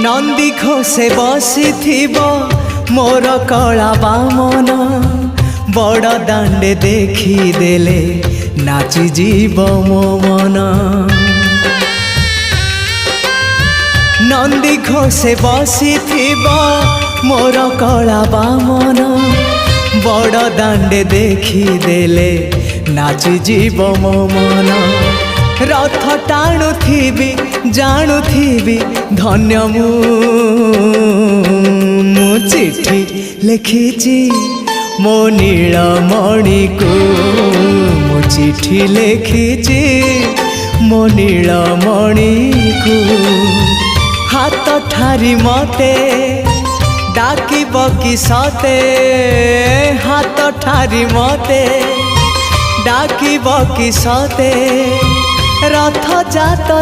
नंदी घोषे बसी मोर कला बामन बड़ दांडे देखी देले नाची जीव मो मन। नंदी घोषे बसी मोर कला बामन बड़ दांडे देखी देले नाची जीव मो मन। रथ टाणुथिबी जाणुथिबी धन्य मु चिट्ठी लिखिची मो नीलमणि को मु चिट्ठी लिखिची मो नीलमणि को। हाथ ठारी मते डाकिब कि सते हाथ ठारी मते डाकिब कि सते रथ जातर